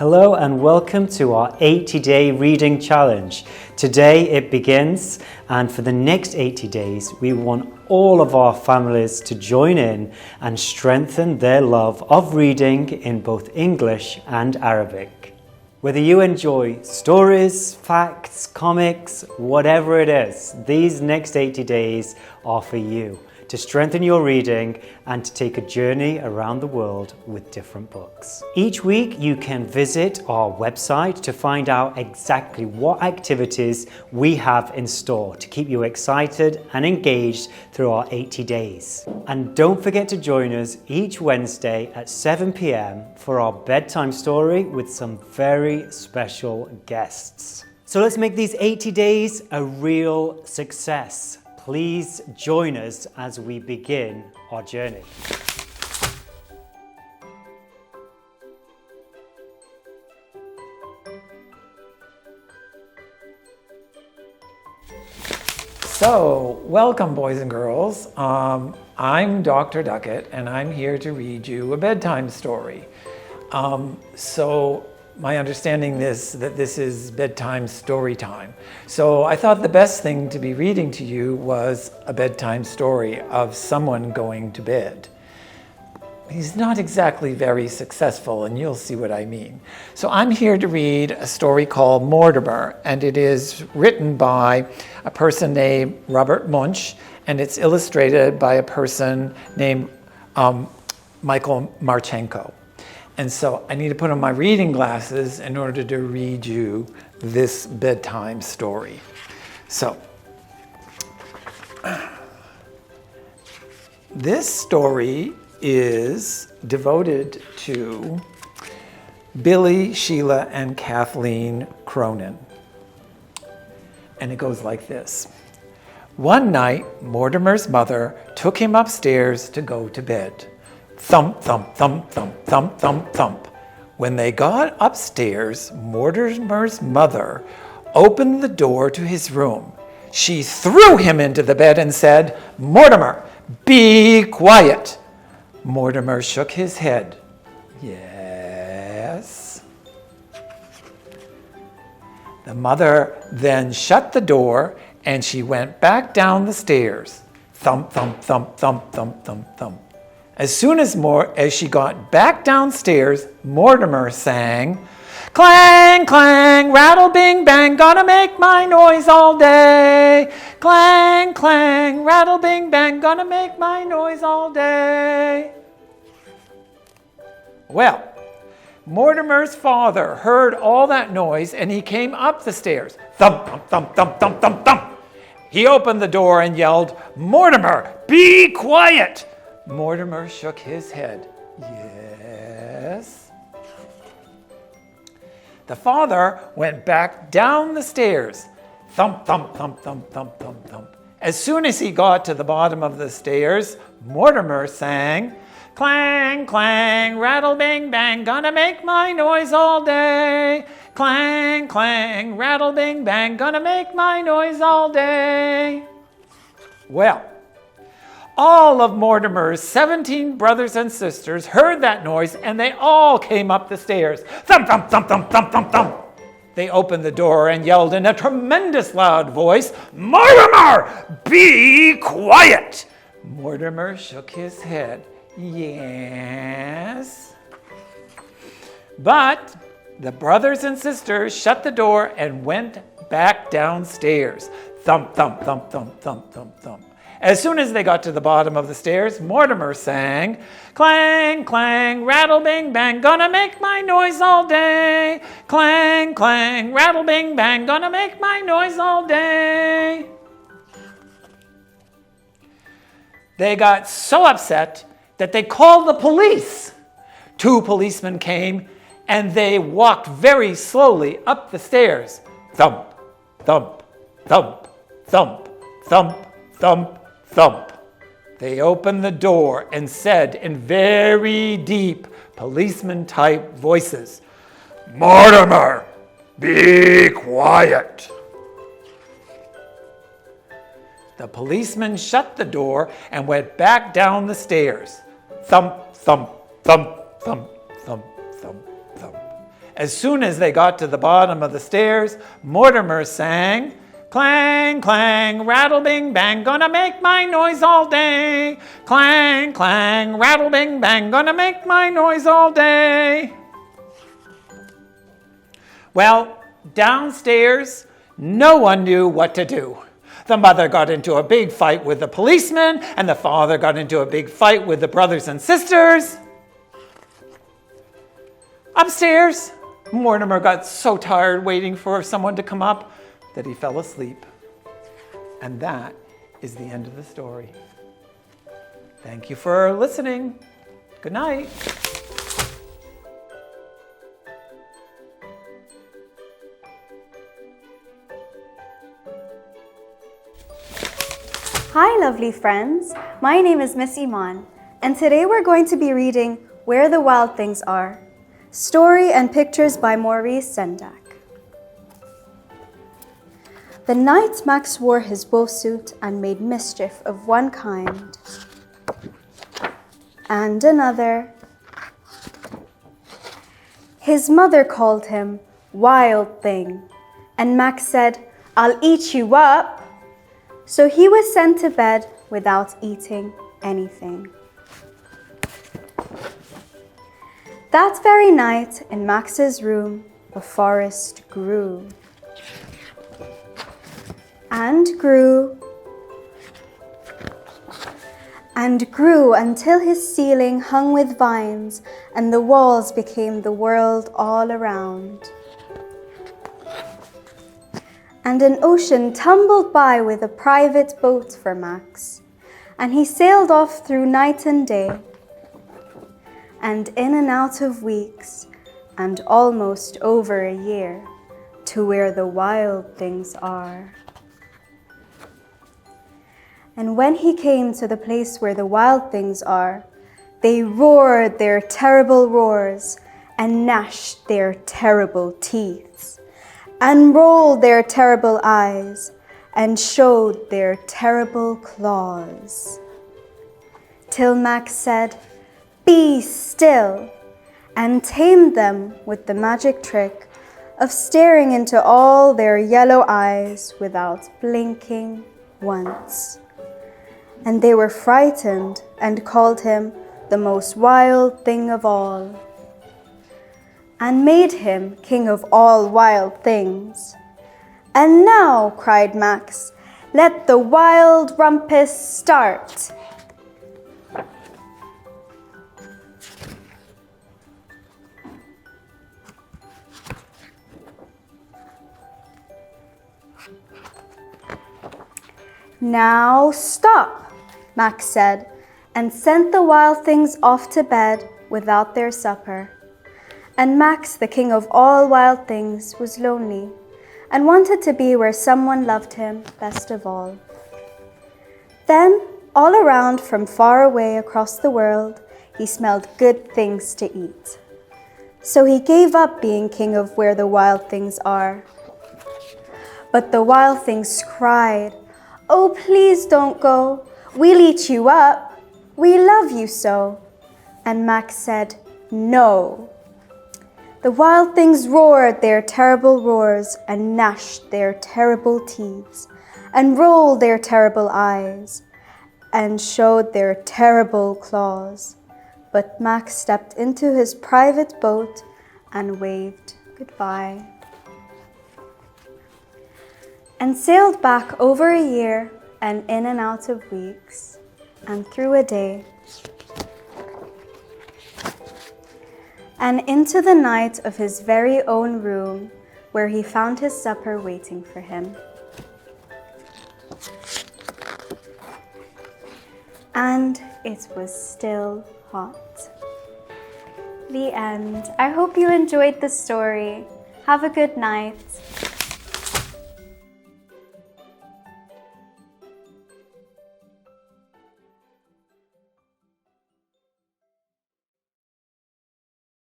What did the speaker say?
Hello and welcome to our 80-day reading challenge. Today it begins, and for the next 80 days we want all of our families to join in and strengthen their love of reading in both English and Arabic. Whether you enjoy stories, facts, comics, whatever it is, these next 80 days are for you to strengthen your reading and to take a journey around the world with different books. Each week you can visit our website to find out exactly what activities we have in store to keep you excited and engaged through our 80 days. And don't forget to join us each Wednesday at 7 p.m. for our bedtime story with some very special guests. So let's make these 80 days a real success. Please join us as we begin our journey. So, welcome boys and girls. I'm Dr. Duckett and I'm here to read you a bedtime story. My understanding is that this is bedtime story time. So I thought the best thing to be reading to you was a bedtime story of someone going to bed. He's not exactly very successful, and you'll see what I mean. So I'm here to read a story called Mortimer, and it is written by a person named Robert Munch, and it's illustrated by a person named Michael Marchenko. And so I need to put on my reading glasses in order to read you this bedtime story. So, this story is devoted to Billy, Sheila, and Kathleen Cronin. And it goes like this. One night, Mortimer's mother took him upstairs to go to bed. Thump, thump, thump, thump, thump, thump, thump. When they got upstairs, Mortimer's mother opened the door to his room. She threw him into the bed and said, "Mortimer, be quiet." Mortimer shook his head. Yes. The mother then shut the door and she went back down the stairs. Thump, thump, thump, thump, thump, thump, thump. As soon as she got back downstairs, Mortimer sang, "Clang, clang, rattle, bing, bang, gonna make my noise all day. Clang, clang, rattle, bing, bang, gonna make my noise all day." Well, Mortimer's father heard all that noise and he came up the stairs. Thump, thump, thump, thump, thump, thump, thump. He opened the door and yelled, "Mortimer, be quiet." Mortimer shook his head. Yes. The father went back down the stairs. Thump, thump, thump, thump, thump, thump, thump. As soon as he got to the bottom of the stairs, Mortimer sang, "Clang, clang, rattle, bing, bang, gonna make my noise all day. Clang, clang, rattle, bing, bang, gonna make my noise all day." Well, all of Mortimer's 17 brothers and sisters heard that noise and they all came up the stairs. Thump, thump, thump, thump, thump, thump, thump. They opened the door and yelled in a tremendous loud voice, "Mortimer, be quiet." Mortimer shook his head. Yes. But the brothers and sisters shut the door and went back downstairs. Thump, thump, thump, thump, thump, thump, thump. As soon as they got to the bottom of the stairs, Mortimer sang, "Clang, clang, rattle, bing, bang, gonna make my noise all day. Clang, clang, rattle, bing, bang, gonna make my noise all day." They got so upset that they called the police. 2 policemen came and they walked very slowly up the stairs. Thump, thump, thump, thump, thump, thump, thump. They opened the door and said in very deep policeman-type voices, "Mortimer, be quiet." The policeman shut the door and went back down the stairs. Thump, thump, thump, thump, thump, thump, thump. As soon as they got to the bottom of the stairs, Mortimer sang, clang, clang, rattle, bing, bang, gonna make my noise all day. Clang, clang, rattle, bing, bang, gonna make my noise all day. Well, downstairs, no one knew what to do. The mother got into a big fight with the policeman, and the father got into a big fight with the brothers and sisters. Upstairs, Mortimer got so tired waiting for someone to come up that he fell asleep. And that is the end of the story. Thank you for listening. Good night. Hi, lovely friends. My name is Miss Eman, and today we're going to be reading Where the Wild Things Are. Story and pictures by Maurice Sendak. The night Max wore his wool suit and made mischief of one kind and another, his mother called him Wild Thing, and Max said, "I'll eat you up." So he was sent to bed without eating anything. That very night, in Max's room, a forest grew and grew and grew until his ceiling hung with vines and the walls became the world all around. And an ocean tumbled by with a private boat for Max, and he sailed off through night and day, and in and out of weeks, and almost over a year, to where the wild things are. And when he came to the place where the wild things are, they roared their terrible roars, and gnashed their terrible teeth, and rolled their terrible eyes, and showed their terrible claws. Till Max said, "Be still," and tamed them with the magic trick of staring into all their yellow eyes without blinking once. And they were frightened and called him the most wild thing of all, and made him king of all wild things. "And now," cried Max, "let the wild rumpus start." "Now stop," Max said, and sent the wild things off to bed without their supper. And Max, the king of all wild things, was lonely and wanted to be where someone loved him best of all. Then, all around from far away across the world, he smelled good things to eat. So he gave up being king of where the wild things are. But the wild things cried, "Oh, please don't go. We'll eat you up. We love you so." And Max said, "No." The wild things roared their terrible roars and gnashed their terrible teeth and rolled their terrible eyes and showed their terrible claws. But Max stepped into his private boat and waved goodbye and sailed back over a year and in and out of weeks and through a day and into the night of his very own room, where he found his supper waiting for him. And it was still hot. The end. I hope you enjoyed the story. Have a good night.